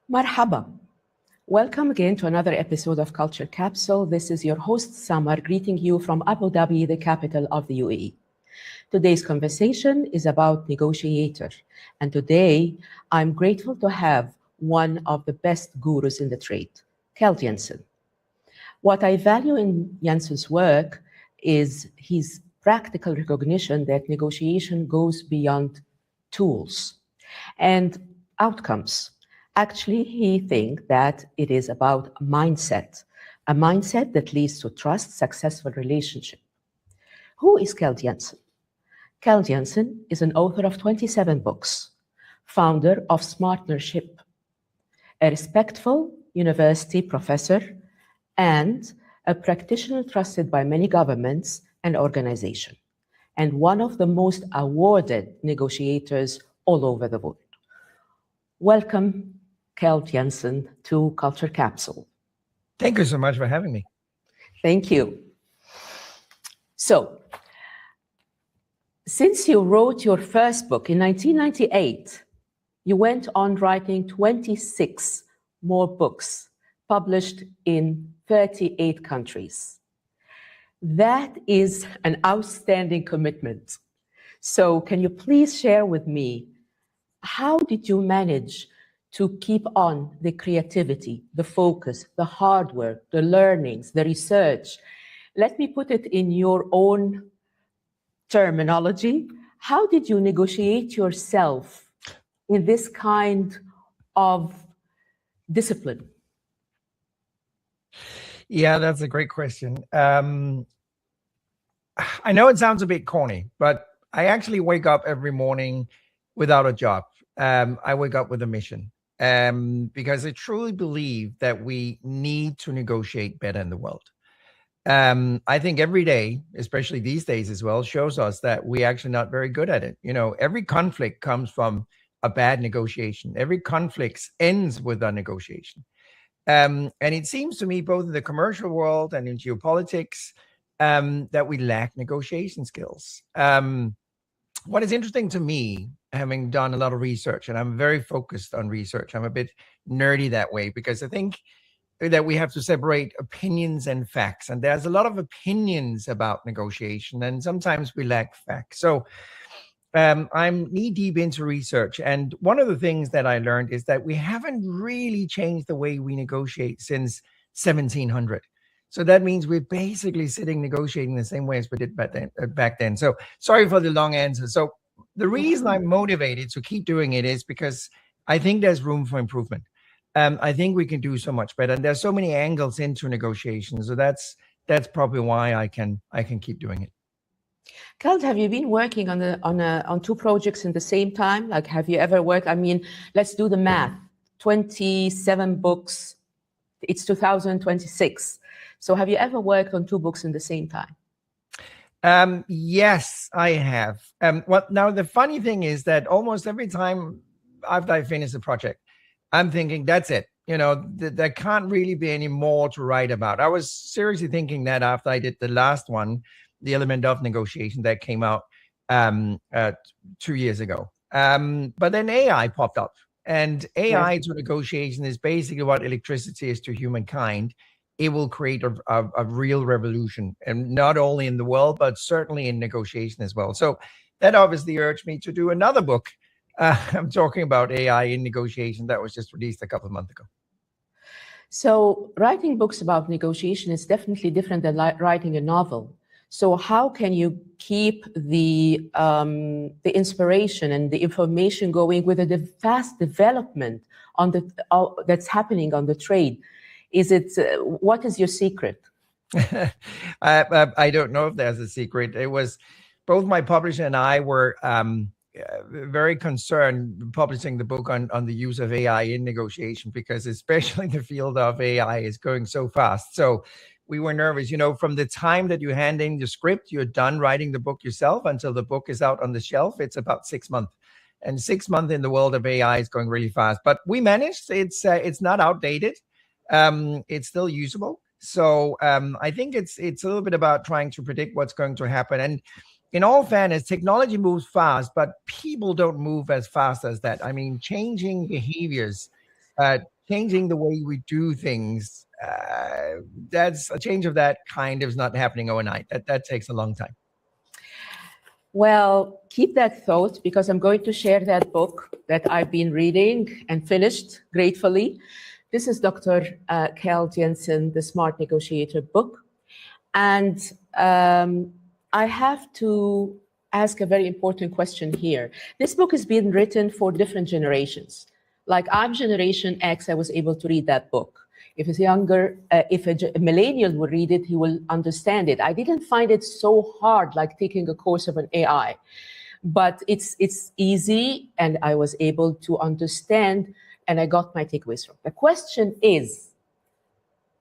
Marhaba. Welcome again to another episode of Culture Capsule. This is your host, Samar, greeting you from Abu Dhabi, the capital of the UAE. Today's conversation is about negotiator. And today, I'm grateful to have one of the best gurus in the trade, Keld Jensen. What I value in Jensen's work is his practical recognition that negotiation goes beyond tools and outcomes. Actually, he thinks that it is about a mindset that leads to trust, successful relationship. Who is Keld Jensen? Keld Jensen is an author of 27 books, founder of SMARTnership, a respectful university professor, and a practitioner trusted by many governments and organizations, and one of the most awarded negotiators all over the world. Welcome, Keld Jensen, to Culture Capsule. Thank you so much for having me. Thank you. So, since you wrote your first book in 1998, you went on writing 26 more books published in 38 countries. That is an outstanding commitment. So can you please share with me, how did you manage to keep on the creativity, the focus, the hard work, the learnings, the research? Let me put it in your own terminology. How did you negotiate yourself in this kind of discipline? Yeah, that's a great question. I know it sounds a bit corny, but I actually wake up every morning without a job. I wake up with a mission because I truly believe that we need to negotiate better in the world. I think every day, especially these days as well, shows us that we're actually not very good at it. You know, every conflict comes from a bad negotiation. Every conflict ends with a negotiation. And it seems to me, both in the commercial world and in geopolitics, that we lack negotiation skills. What is interesting to me, having done a lot of research, and I'm very focused on research, I'm a bit nerdy that way, because I think that we have to separate opinions and facts. And there's a lot of opinions about negotiation, and sometimes we lack facts. So I'm knee deep into research. And one of the things that I learned is that we haven't really changed the way we negotiate since 1700. So that means we're basically sitting negotiating the same way as we did back then. So sorry for the long answer. So the reason I'm motivated to keep doing it is because I think there's room for improvement. I think we can do so much better. And there's so many angles into negotiations. So that's probably why I can keep doing it. Keld, have you been working on two projects in the same time? Like, have you ever worked? I mean, let's do the math. 27 books. It's 2026. So have you ever worked on two books in the same time? Yes, I have. Now the funny thing is that almost every time after I finish a project, I'm thinking, that's it. You know, there can't really be any more to write about. I was seriously thinking that after I did the last one, The Element of Negotiation, that came out 2 years ago. But then AI popped up, and AI to negotiation is basically what electricity is to humankind. It will create a real revolution, and not only in the world, but certainly in negotiation as well. So that obviously urged me to do another book. I'm talking about AI in negotiation that was just released a couple of months ago. So writing books about negotiation is definitely different than writing a novel. So how can you keep the inspiration and the information going with the fast development on that's happening on the trade? Is it what is your secret? I don't know if there's a secret. It was both my publisher and I were very concerned publishing the book on the use of AI in negotiation, because especially the field of AI is going so fast. So we were nervous, you know, from the time that you hand in the script, you're done writing the book yourself until the book is out on the shelf. It's about 6 months. And 6 months in the world of AI is going really fast. But we managed. It's not outdated. It's still usable. So I think it's a little bit about trying to predict what's going to happen. And in all fairness, technology moves fast, but people don't move as fast as that. I mean, changing behaviors changing the way we do things, that's a change of that kind is not happening overnight. That takes a long time. Well, keep that thought, because I'm going to share that book that I've been reading and finished gratefully. This is Dr. Keld Jensen, the Smart Negotiator book. And I have to ask a very important question here. This book has been written for different generations. Like, I'm Generation X, I was able to read that book. If it's younger, if a millennial will read it, he will understand it. I didn't find it so hard, like taking a course of an AI, but it's easy, and I was able to understand, and I got my takeaways from. The question is,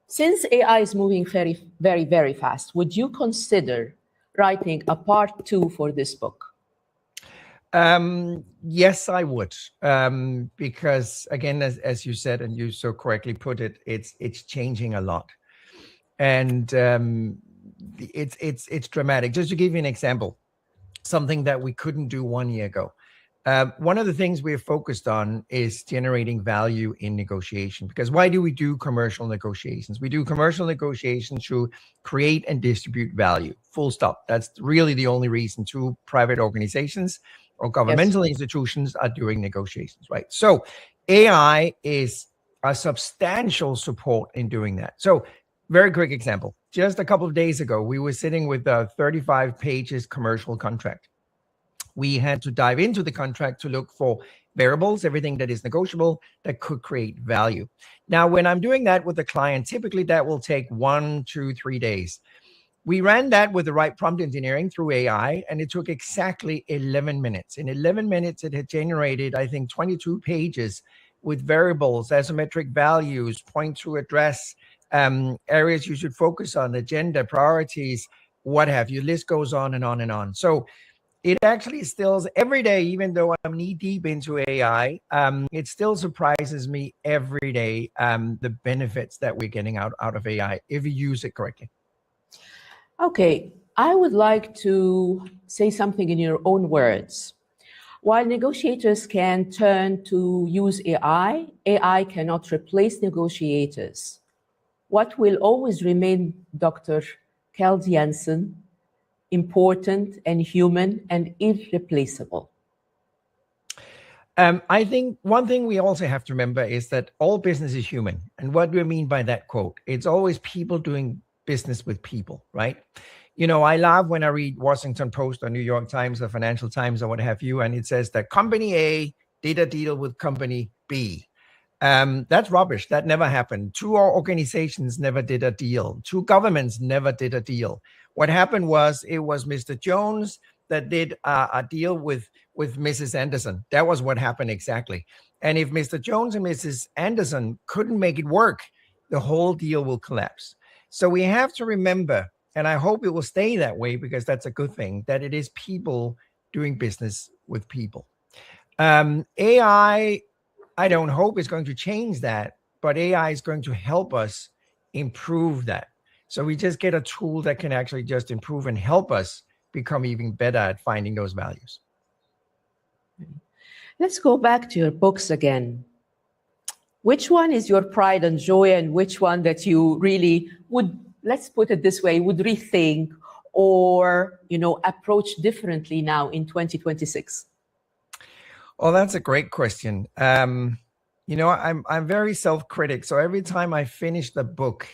since AI is moving very, very, very fast, would you consider writing a part 2 for this book? Yes, I would, because again, as you said, and you so correctly put it, it's changing a lot, and it's dramatic. Just to give you an example, something that we couldn't do 1 year ago. One of the things we're focused on is generating value in negotiation. Because why do we do commercial negotiations? We do commercial negotiations to create and distribute value. Full stop. That's really the only reason two private organizations or governmental institutions are doing negotiations, right? So AI is a substantial support in doing that. So very quick example. Just a couple of days ago, we were sitting with a 35 pages commercial contract. We had to dive into the contract to look for variables, everything that is negotiable that could create value. Now, when I'm doing that with a client, typically that will take 1, 2, 3 days. We ran that with the right prompt engineering through AI, and it took exactly 11 minutes. In 11 minutes, it had generated, I think, 22 pages with variables, asymmetric values, point to address, areas you should focus on, agenda, priorities, what have you. List goes on and on and on. So it actually still, every day, even though I'm knee deep into AI, it still surprises me every day, the benefits that we're getting out of AI if you use it correctly. Okay, I would like to say something in your own words. While negotiators can turn to use AI, AI cannot replace negotiators. What will always remain, Dr. Keld Jensen, important and human and irreplaceable? I think one thing we also have to remember is that all business is human. And what do I mean by that quote? It's always people doing business with people, right? You know, I laugh when I read Washington Post or New York Times or Financial Times or what have you, and it says that company A did a deal with company B. That's rubbish. That never happened. Two organizations never did a deal. Two governments never did a deal. What happened was it was Mr. Jones that did a deal with Mrs. Anderson. That was what happened exactly. And if Mr. Jones and Mrs. Anderson couldn't make it work, the whole deal will collapse. So we have to remember, and I hope it will stay that way because that's a good thing, that it is people doing business with people. AI, I don't hope is going to change that, but AI is going to help us improve that. So we just get a tool that can actually just improve and help us become even better at finding those values. Let's go back to your books again. Which one is your pride and joy, and which one that you really would, let's put it this way, would rethink or, you know, approach differently now in 2026? Well, that's a great question. You know, I'm very self-critic. So every time I finish the book,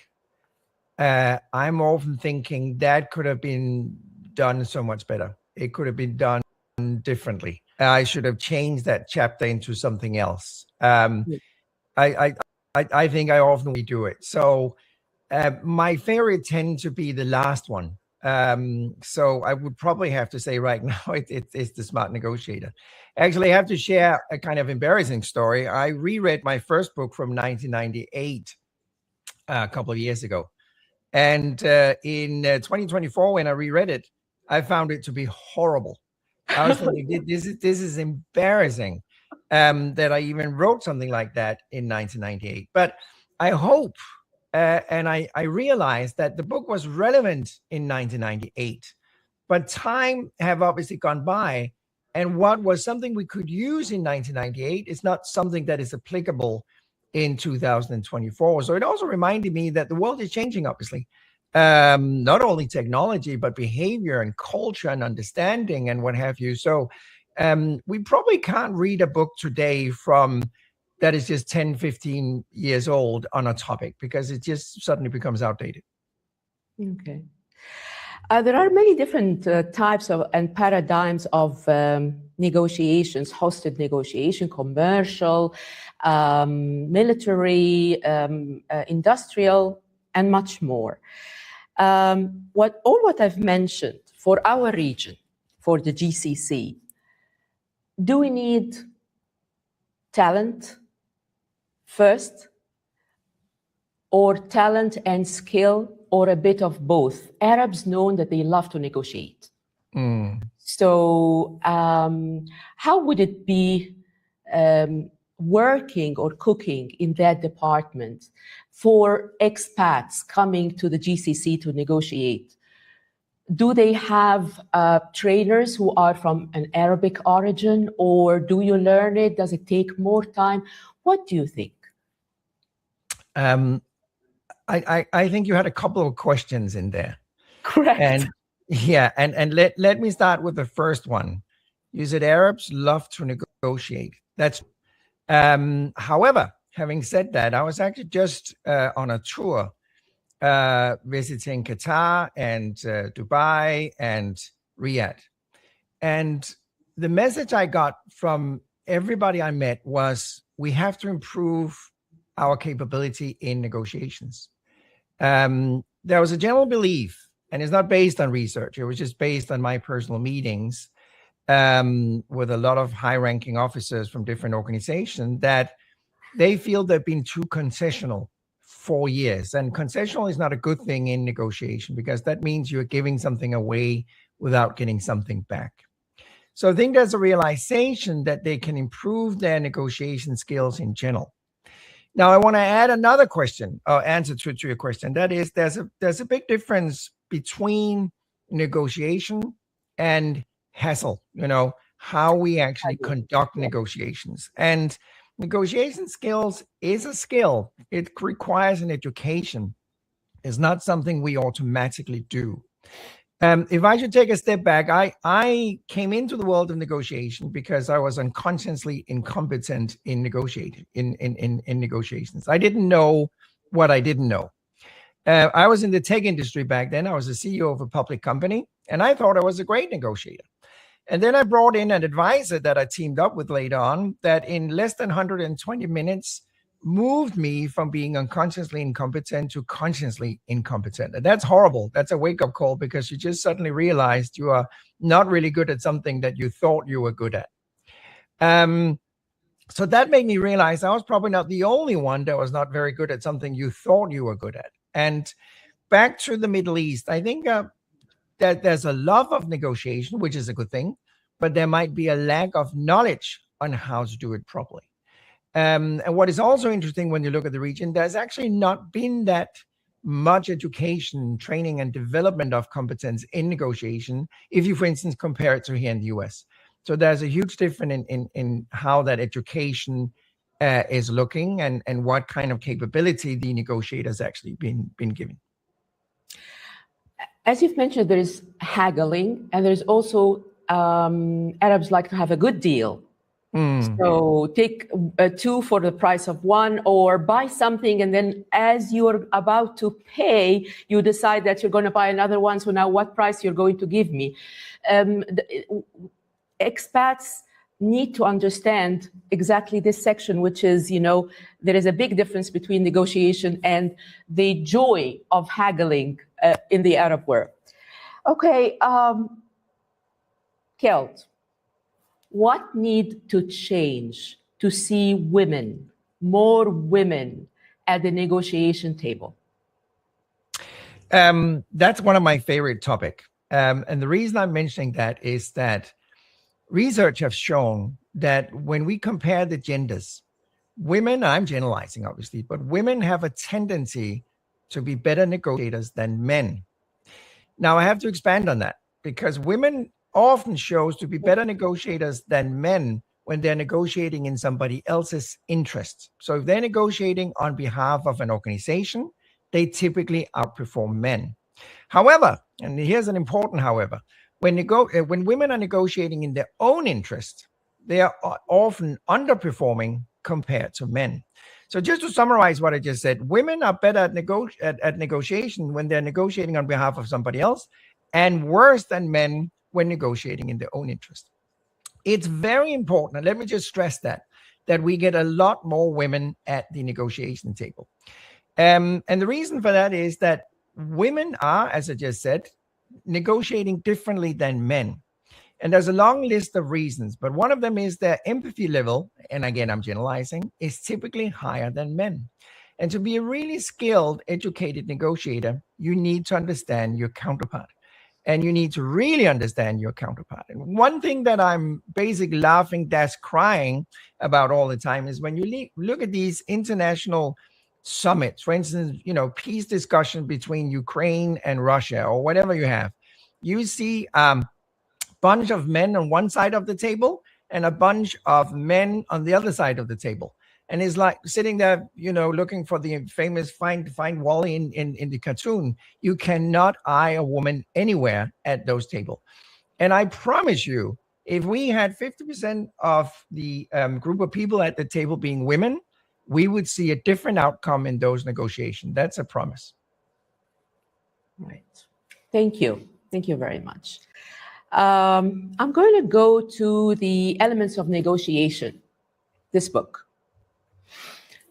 I'm often thinking that could have been done so much better. It could have been done differently. I should have changed that chapter into something else. I think I often do it. So my favorite tend to be the last one. So I would probably have to say right now it's the Smart Negotiator. Actually, I have to share a kind of embarrassing story. I reread my first book from 1998 a couple of years ago. And in 2024, when I reread it, I found it to be horrible. I was thinking, this is embarrassing that I even wrote something like that in 1998. But I hope, and I realized that the book was relevant in 1998, but time have obviously gone by. And what was something we could use in 1998 is not something that is applicable in 2024. So it also reminded me that the world is changing, obviously. Not only technology, but behavior and culture and understanding and what have you. So we probably can't read a book today from that is just 10, 15 years old on a topic, because it just suddenly becomes outdated. Okay. There are many different types of and paradigms of negotiations: hosted negotiation, commercial, military, industrial, and much more. What I've mentioned for our region, for the GCC, do we need talent first, or talent and skill, or a bit of both? Arabs know that they love to negotiate. So how would it be working or cooking in that department for expats coming to the GCC to negotiate? Do they have trainers who are from an Arabic origin, or do you learn it? Does it take more time? What do you think? I think you had a couple of questions in there. Correct. And let me start with the first one. You said Arabs love to negotiate. That's however, having said that, I was actually just on a tour visiting Qatar and Dubai and Riyadh. And the message I got from everybody I met was, we have to improve our capability in negotiations. There was a general belief, and it's not based on research, it was just based on my personal meetings with a lot of high-ranking officers from different organizations, that they feel they've been too concessional for years. And concessional is not a good thing in negotiation, because that means you're giving something away without getting something back. So I think there's a realization that they can improve their negotiation skills in general. Now, I want to add another question, or answer to your question. That is, there's a big difference between negotiation and hassle, how we actually conduct negotiations. And negotiation skills is a skill. It requires an education. It's not something we automatically do. If I should take a step back, I came into the world of negotiation because I was unconsciously incompetent in negotiating, in negotiations. I didn't know what I didn't know. I was in the tech industry back then. I was the CEO of a public company, and I thought I was a great negotiator. And then I brought in an advisor that I teamed up with later on, that in less than 120 minutes moved me from being unconsciously incompetent to consciously incompetent. And that's horrible. That's a wake-up call, because you just suddenly realized you are not really good at something that you thought you were good at. So that made me realize I was probably not the only one that was not very good at something you thought you were good at. And back to the Middle East, I think that there's a love of negotiation, which is a good thing, but there might be a lack of knowledge on how to do it properly. And what is also interesting when you look at the region, there's actually not been that much education, training, and development of competence in negotiation, if you, for instance, compare it to here in the US. So there's a huge difference in how that education is looking, and what kind of capability the negotiators actually been given. As you've mentioned, there is haggling, and there's also Arabs like to have a good deal. So take two for the price of one, or buy something, and then as you're about to pay, you decide that you're going to buy another one. So now what price you're going to give me? Expats need to understand exactly this section, which is, there is a big difference between negotiation and the joy of haggling in the Arab world. Okay, Keld, what need to change to see more women at the negotiation table? That's one of my favorite topics. And the reason I'm mentioning that is that research has shown that when we compare the genders, women, I'm generalizing obviously, but women have a tendency to be better negotiators than men. Now, I have to expand on that, because women often shows to be better negotiators than men when they're negotiating in somebody else's interests. So if they're negotiating on behalf of an organization, they typically outperform men. However, and here's an important however, when women are negotiating in their own interest, they are often underperforming compared to men. So just to summarize what I just said, women are better at negotiation when they're negotiating on behalf of somebody else, and worse than men when negotiating in their own interest. It's very important, and let me just stress that we get a lot more women at the negotiation table. And the reason for that is that women are, as I just said, negotiating differently than men. And there's a long list of reasons, but one of them is their empathy level, and again, I'm generalizing, is typically higher than men. And to be a really skilled, educated negotiator, you need to understand your counterpart. And you need to really understand your counterpart. And one thing that I'm basically laughing, crying about all the time is when you look at these international summits, for instance, peace discussion between Ukraine and Russia or whatever you have, you see bunch of men on one side of the table and a bunch of men on the other side of the table. And it's like sitting there, looking for the famous find Wally in the cartoon. You cannot eye a woman anywhere at those tables. And I promise you, if we had 50% of the group of people at the table being women, we would see a different outcome in those negotiations. That's a promise. Right. Thank you. Thank you very much. I'm going to go to the elements of negotiation, this book.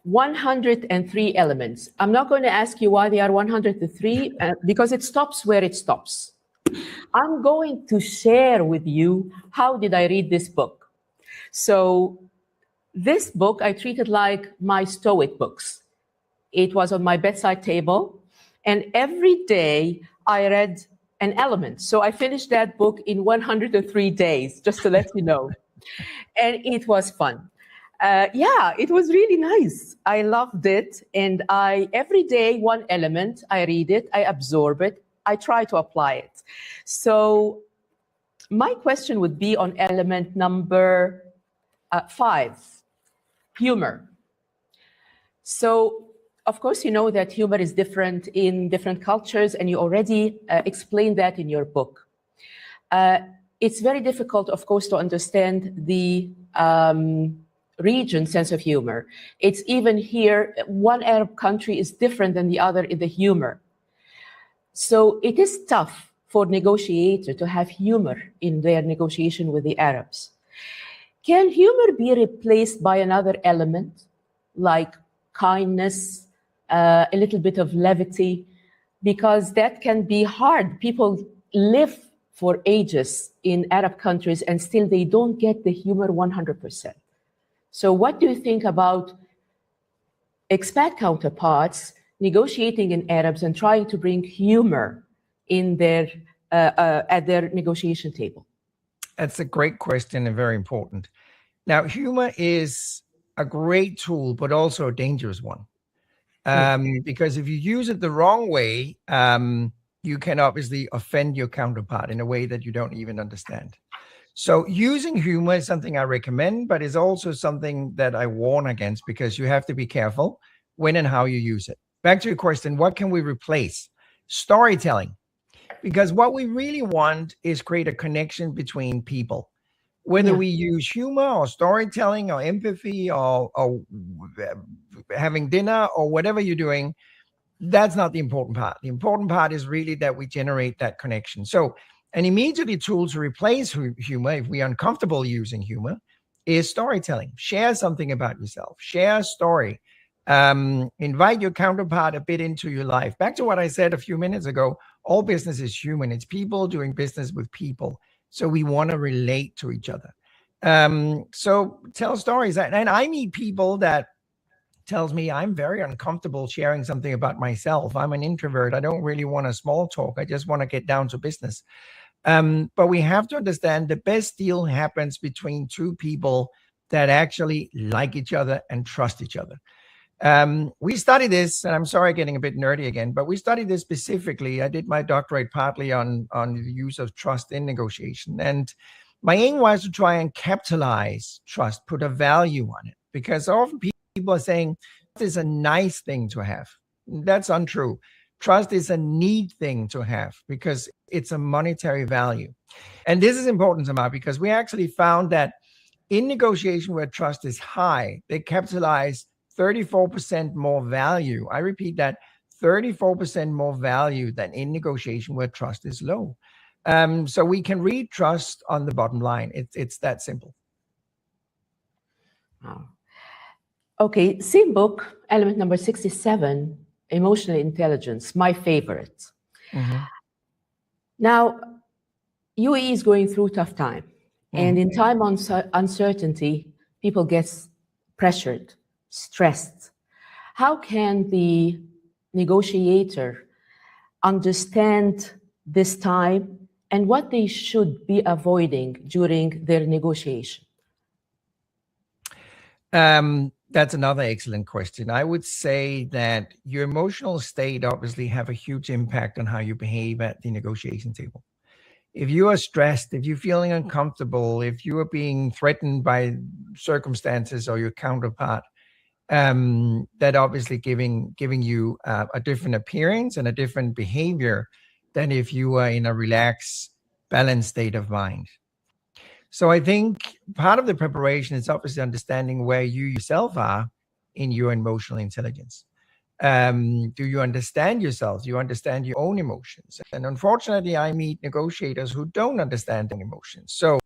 103 elements. I'm not going to ask you why they are 103 because it stops where it stops. I'm going to share with you how did I read this book. So this book I treated like my Stoic books. It was on my bedside table, and every day I read an element. So I finished that book in 103 days, just to let you know. And it was fun. It was really nice. I loved it. And every day, one element, I read it, I absorb it, I try to apply it. So my question would be on element number 5, humor. So, of course, you know that humor is different in different cultures, and you already explained that in your book. It's very difficult, of course, to understand the region sense of humor. It's even here, one Arab country is different than the other in the humor. So it is tough for negotiators to have humor in their negotiation with the Arabs. Can humor be replaced by another element like kindness, a little bit of levity? Because that can be hard. People live for ages in Arab countries and still they don't get the humor 100%. So what do you think about expat counterparts negotiating in Arabs and trying to bring humor in at their negotiation table? That's a great question and very important. Now, humor is a great tool, but also a dangerous one. Because if you use it the wrong way, you can obviously offend your counterpart in a way that you don't even understand. So using humor is something I recommend, but it's also something that I warn against because you have to be careful when and how you use it. Back to your question, what can we replace? Storytelling. Because what we really want is create a connection between people. Whether we use humor or storytelling or empathy or having dinner or whatever you're doing, that's not the important part. The important part is really that we generate that connection. So an immediately tool to replace humor, if we're uncomfortable using humor, is storytelling. Share something about yourself. Share a story. Invite your counterpart a bit into your life. Back to what I said a few minutes ago, all business is human. It's people doing business with people. So we want to relate to each other. So tell stories. And I meet people that tells me I'm very uncomfortable sharing something about myself. I'm an introvert. I don't really want a small talk. I just want to get down to business. But we have to understand the best deal happens between two people that actually like each other and trust each other. We study this, and I'm sorry getting a bit nerdy again, but we studied this specifically. I did my doctorate partly on the use of trust in negotiation. And My aim was to try and capitalize trust, put a value on it, because often people are saying trust is a nice thing to have. That's untrue. Trust is a need thing to have because it's a monetary value. And this is important, Samar, because we actually found that in negotiation where trust is high, they capitalize 34% more value. I repeat that, 34% more value than in negotiation where trust is low. So we can read trust on the bottom line. It's that simple. Wow. Okay, same book, element number 67, emotional intelligence, my favorite. Mm-hmm. Now, UAE is going through a tough time. Mm-hmm. And in time of uncertainty, people get pressured, stressed. How can the negotiator understand this time and what they should be avoiding during their negotiation? That's another excellent question. I would say that your emotional state obviously have a huge impact on how you behave at the negotiation table. If you are stressed, if you're feeling uncomfortable, if you are being threatened by circumstances or your counterpart, that obviously giving you a different appearance and a different behavior than if you are in a relaxed, balanced state of mind. So I think part of the preparation is obviously understanding where you yourself are in your emotional intelligence. Do you understand yourself? Do you understand your own emotions? And unfortunately, I meet negotiators who don't understand their emotions. So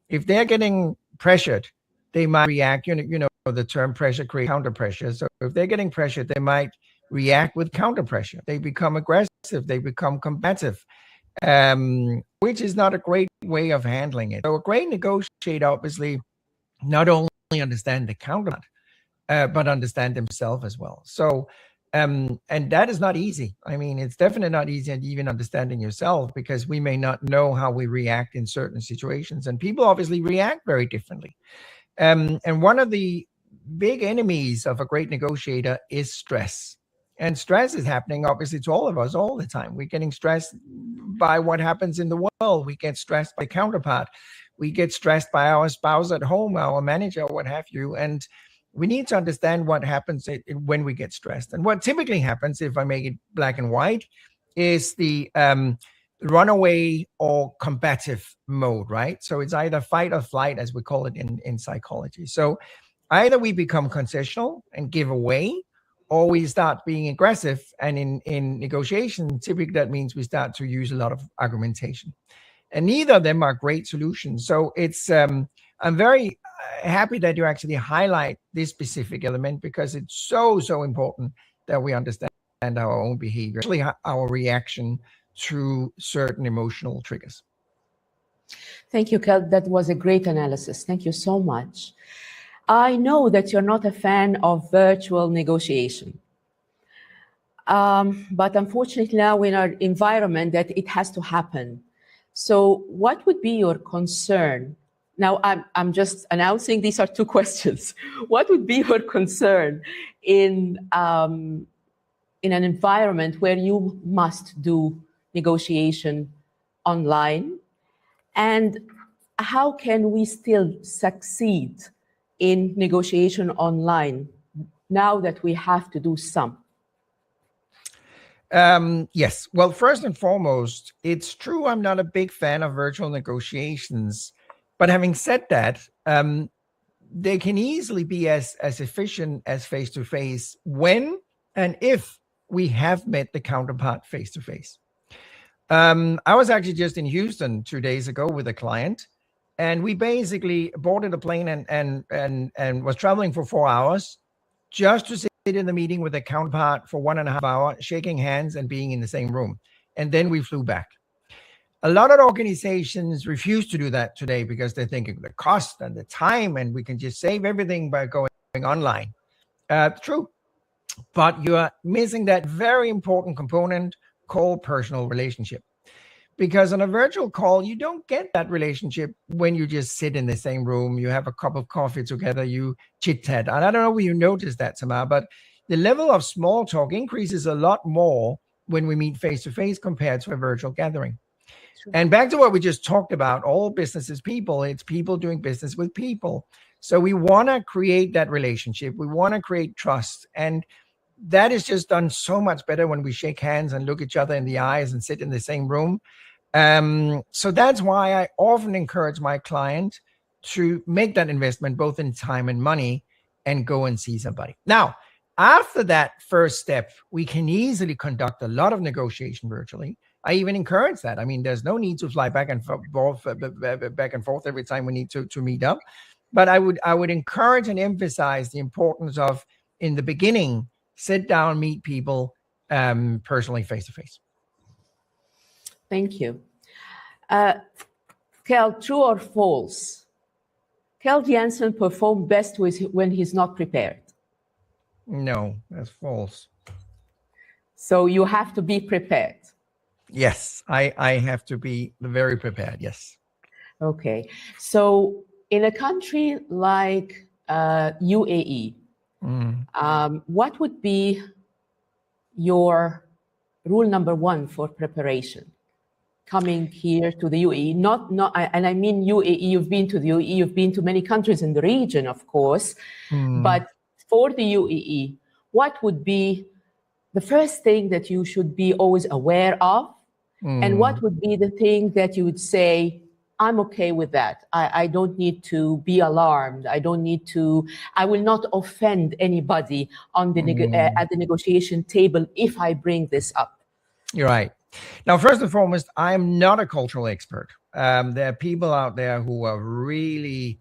if they're getting pressured, they might react, you know, the term pressure creates counter pressure. So if they're getting pressured, they might react with counter pressure. They become aggressive, they become combative, which is not a great way of handling it. So a great negotiator obviously not only understand the counterpart, but understand themselves as well. So, and that is not easy. I mean, it's definitely not easy, and even understanding yourself, because we may not know how we react in certain situations, and people obviously react very differently. And one of the big enemies of a great negotiator is stress. And stress is happening, obviously, to all of us all the time. We're getting stressed by what happens in the world. We get stressed by counterpart. We get stressed by our spouse at home, our manager, what have you. And we need to understand what happens when we get stressed. And what typically happens, if I make it black and white, is the runaway or combative mode, right? So it's either fight or flight, as we call it in psychology. So either we become concessional and give away, or we start being aggressive. And in negotiation, typically that means we start to use a lot of argumentation. And neither of them are great solutions. So it's I'm very happy that you actually highlight this specific element, because it's so important that we understand our own behavior, especially our reaction to certain emotional triggers. Thank you, Keld. That was a great analysis. Thank you so much. I know that you're not a fan of virtual negotiation. But unfortunately now we're in our environment that it has to happen. So what would be your concern? Now I'm just announcing these are two questions. What would be your concern in an environment where you must do negotiation online? And how can we still succeed in negotiation online now that we have to do some? Yes. Well, first and foremost, it's true I'm not a big fan of virtual negotiations. But having said that, they can easily be as efficient as face-to-face when and if we have met the counterpart face-to-face. I was actually just in Houston 2 days ago with a client, and we basically boarded a plane and was traveling for 4 hours just to sit in the meeting with a counterpart for 1.5 hours, shaking hands and being in the same room. And then we flew back. A lot of organizations refuse to do that today because they're thinking the cost and the time, and we can just save everything by going online. True, but you are missing that very important component called personal relationship. Because on a virtual call, you don't get that relationship when you just sit in the same room, you have a cup of coffee together, you chit-chat. And I don't know if you noticed that, Samar, but the level of small talk increases a lot more when we meet face-to-face compared to a virtual gathering. And back to what we just talked about, all business is people. It's people doing business with people. So we want to create that relationship. We want to create trust. And that is just done so much better when we shake hands and look each other in the eyes and sit in the same room. So that's why I often encourage my client to make that investment, both in time and money, and go and see somebody. Now, after that first step, we can easily conduct a lot of negotiation virtually. I even encourage that. I mean, there's no need to fly back and forth every time we need to meet up. But I would encourage and emphasize the importance of, in the beginning, sit down, meet people personally, face to face. Thank you. Keld, true or false? Keld Jensen performs best when he's not prepared. No, that's false. So you have to be prepared. Yes, I have to be very prepared. Yes. Okay. So in a country like UAE, what would be your rule number one for preparation? Coming here to the UAE, and I mean UAE, you've been to the UAE, you've been to many countries in the region, of course, but for the UAE, what would be the first thing that you should be always aware of? And what would be the thing that you would say, I'm okay with that. I don't need to be alarmed. I will not offend anybody on the at the negotiation table if I bring this up. You're right. Now, first and foremost, I'm not a cultural expert. There are people out there who are really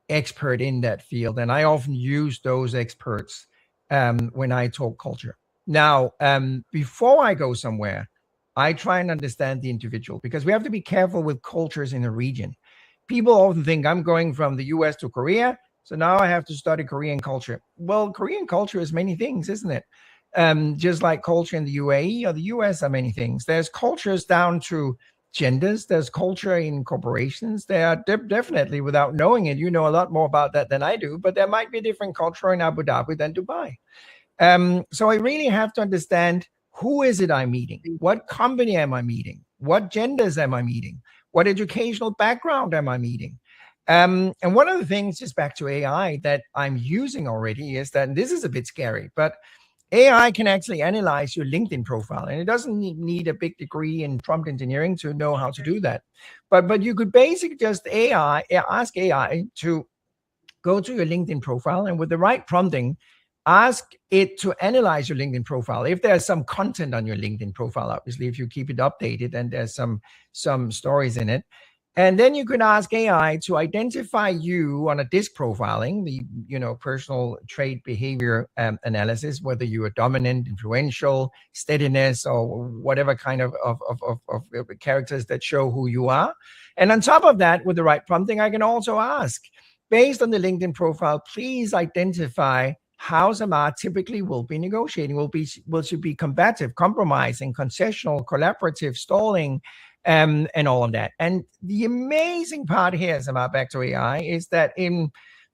expert in that field, and I often use those experts when I talk culture. Now, before I go somewhere, I try and understand the individual, because we have to be careful with cultures in a region. People often think I'm going from the US to Korea, so now I have to study Korean culture. Well, Korean culture is many things, isn't it? Just like culture in the UAE or the US are many things. There's cultures down to genders. There's culture in corporations. There are definitely, without knowing it, you know a lot more about that than I do, but there might be a different culture in Abu Dhabi than Dubai. So I really have to understand, who is it I'm meeting? What company am I meeting? What genders am I meeting? What educational background am I meeting? And one of the things, just back to AI, that I'm using already is that, and this is a bit scary, but AI can actually analyze your LinkedIn profile, and it doesn't need a big degree in prompt engineering to know how to do that. But you could basically just ask AI to go to your LinkedIn profile, and with the right prompting, ask it to analyze your LinkedIn profile. If there's some content on your LinkedIn profile, obviously, if you keep it updated and there's some stories in it. And then you can ask AI to identify you on a DISC profiling, the personal trait behavior analysis, whether you are dominant, influential, steadiness, or whatever kind of characters that show who you are. And on top of that, with the right prompting, I can also ask, based on the LinkedIn profile, please identify how Samar typically will be negotiating. Will she be combative, compromising, concessional, collaborative, stalling, and all of that. And the amazing part here, Samar, back to AI, is that in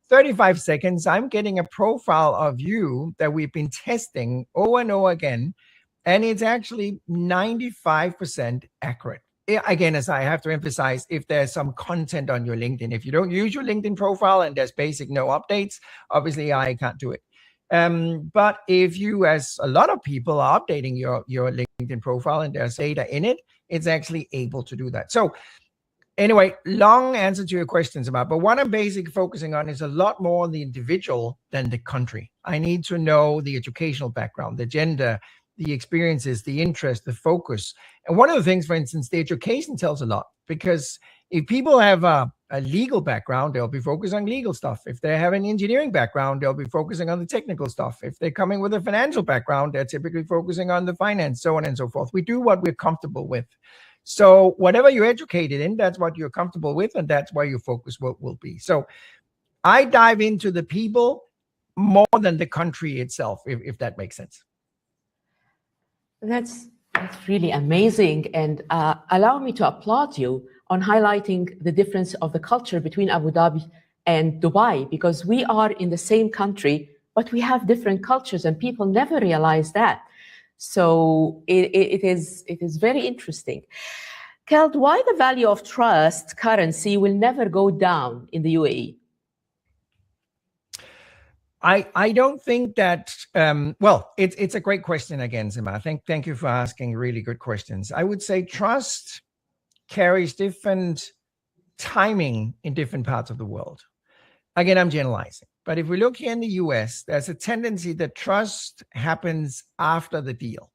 35 seconds, I'm getting a profile of you that we've been testing over and over again, and it's actually 95% accurate. Again, as I have to emphasize, if there's some content on your LinkedIn, if you don't use your LinkedIn profile and there's basic no updates, obviously I can't do it. But if you, as a lot of people, are updating your LinkedIn profile and there's data in it, it's actually able to do that. So anyway, long answer to your questions about, but what I'm basically focusing on is a lot more on the individual than the country. I need to know the educational background, the gender, the experiences, the interest, the focus. And one of the things, for instance, the education tells a lot, because if people have a legal background, they'll be focused on legal stuff. If they have an engineering background, they'll be focusing on the technical stuff. If they're coming with a financial background, they're typically focusing on the finance, so on and so forth. We do what we're comfortable with. So whatever you're educated in, that's what you're comfortable with, and that's where your focus will be. So I dive into the people more than the country itself, if that makes sense. That's really amazing, and allow me to applaud you on highlighting the difference of the culture between Abu Dhabi and Dubai, because we are in the same country, but we have different cultures, and people never realize that. So it is very interesting. Keld, why the value of trust currency will never go down in the UAE? I don't think that, well, it's a great question again, Samar. Thank you for asking really good questions. I would say trust carries different timing in different parts of the world. Again, I'm generalizing. But if we look here in the US, there's a tendency that trust happens after the deal.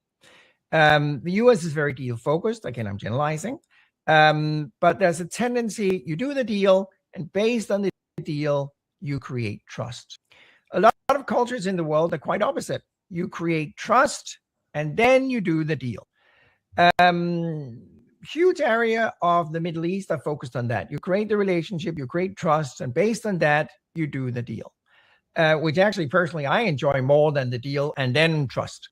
The US is very deal focused. Again, I'm generalizing. But there's a tendency, you do the deal, and based on the deal, you create trust. A lot of cultures in the world are quite opposite. You create trust, and then you do the deal. Huge area of the Middle East are focused on that. You create the relationship, you create trust, and based on that, you do the deal, which actually personally I enjoy more than the deal and then trust.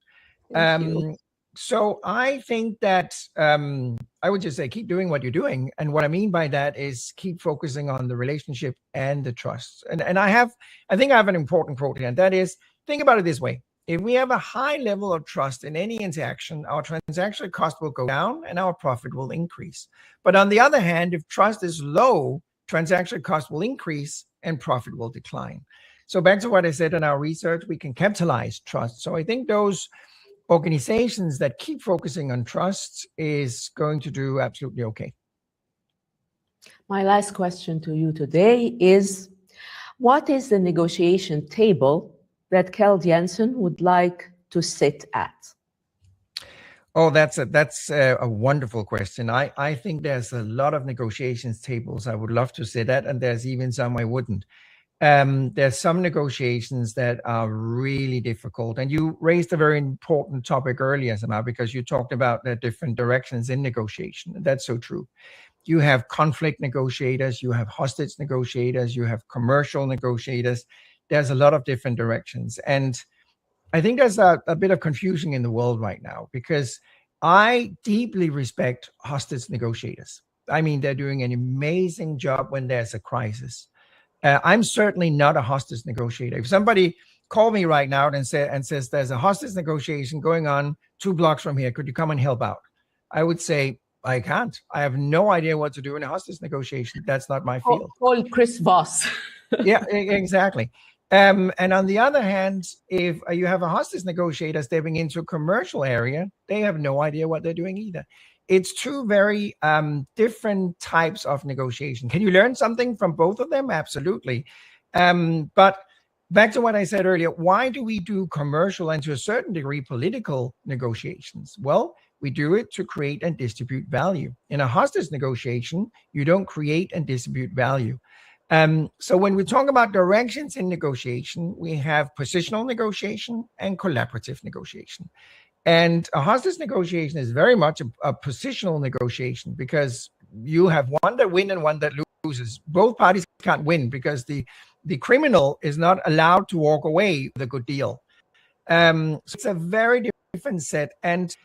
So I think that I would just say keep doing what you're doing. And what I mean by that is keep focusing on the relationship and the trust. And I think I have an important quote here, and that is, think about it this way. If we have a high level of trust in any interaction, our transaction cost will go down and our profit will increase. But on the other hand, if trust is low, transaction cost will increase and profit will decline. So back to what I said in our research, we can capitalize trust. So I think those organizations that keep focusing on trust is going to do absolutely okay. My last question to you today is, what is the negotiation table that Keld Jensen would like to sit at? Oh, that's a wonderful question. I think there's a lot of negotiations tables I would love to sit at, and there's even some I wouldn't. There's some negotiations that are really difficult. And you raised a very important topic earlier, Samar, because you talked about the different directions in negotiation. That's so true. You have conflict negotiators, you have hostage negotiators, you have commercial negotiators. There's a lot of different directions. And I think there's a bit of confusion in the world right now, because I deeply respect hostage negotiators. I mean, they're doing an amazing job when there's a crisis. I'm certainly not a hostage negotiator. If somebody called me right now and says there's a hostage negotiation going on 2 blocks from here, could you come and help out? I would say, I can't. I have no idea what to do in a hostage negotiation. That's not my field. Call Chris Voss. Yeah, exactly. And on the other hand, if you have a hostage negotiator stepping into a commercial area, they have no idea what they're doing either. It's two very different types of negotiation. Can you learn something from both of them? Absolutely. But back to what I said earlier, why do we do commercial and to a certain degree political negotiations? Well, we do it to create and distribute value. In a hostage negotiation, you don't create and distribute value. So when we talk about directions in negotiation, we have positional negotiation and collaborative negotiation. And a hostage negotiation is very much a positional negotiation, because you have one that wins and one that loses. Both parties can't win because the criminal is not allowed to walk away with a good deal. So it's a very different set. And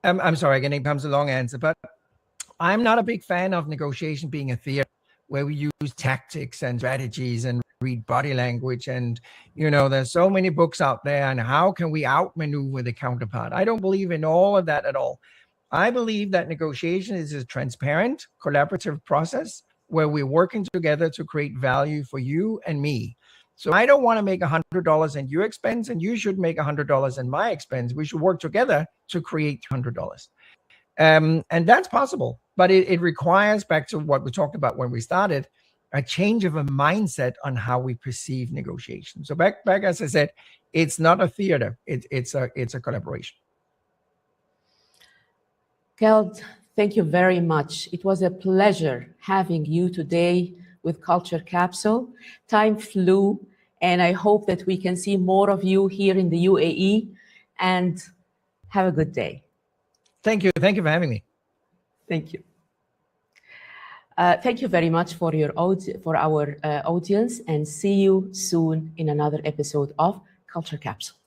I'm sorry, again, it comes a long answer, but I'm not a big fan of negotiation being a theater where we use tactics and strategies and read body language. And, there's so many books out there, and how can we outmaneuver the counterpart? I don't believe in all of that at all. I believe that negotiation is a transparent, collaborative process where we're working together to create value for you and me. So I don't want to make $100 in your expense, and you should make $100 in my expense. We should work together to create $100. And that's possible, but it requires, back to what we talked about when we started, a change of a mindset on how we perceive negotiation. So back as I said, it's not a theater, it's a collaboration. Keld, thank you very much. It was a pleasure having you today with Culture Capsule. Time flew, and I hope that we can see more of you here in the UAE, and have a good day. Thank you. Thank you for having me. Thank you. Thank you very much for our audience, and see you soon in another episode of Culture Capsule.